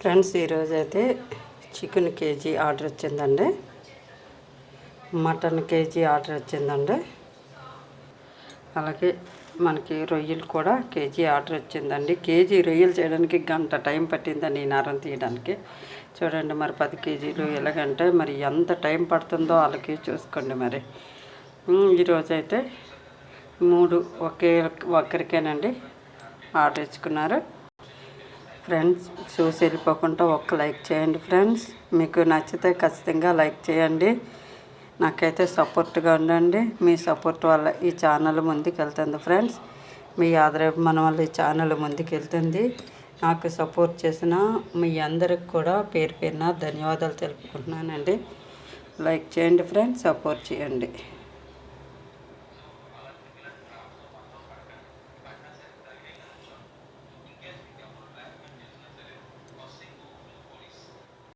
Friends ఈరోజైతే chicken KG order వచ్చిందండి, mutton KG order వచ్చిందండి, అలాగే మనకి రొయ్యలు కూడా కేజీ ఆర్డర్ వచ్చిందండి. కేజీ రొయ్యలు చేయడానికి గంట టైం పట్టిందండి ఈ నరం తీయడానికి. చూడండి మరి 10 కేజీలు ఎలాగంటే మరి ఎంత టైం పడుతుందో వాళ్ళకి చూసుకోండి. మరి ఈరోజైతే 3 ఒక్కరికేనండి ఆర్డర్ ఇచ్చుకున్నారు. ఫ్రెండ్స్ చూసి వెళ్ళిపోకుండా ఒక్క లైక్ చేయండి. ఫ్రెండ్స్ మీకు నచ్చితే ఖచ్చితంగా లైక్ చేయండి. నాకైతే సపోర్ట్గా ఉండండి. మీ సపోర్ట్ వల్ల ఈ ఛానల్ ముందుకు వెళ్తుంది. ఫ్రెండ్స్ మీ ఆదరాభిమానం వల్ల ఈ ఛానల్ ముందుకు వెళ్తుంది. నాకు సపోర్ట్ చేసిన మీ అందరికి కూడా పేరు పేరున ధన్యవాదాలు తెలుపుకుంటున్నానండి. లైక్ చేయండి ఫ్రెండ్స్, సపోర్ట్ చేయండి.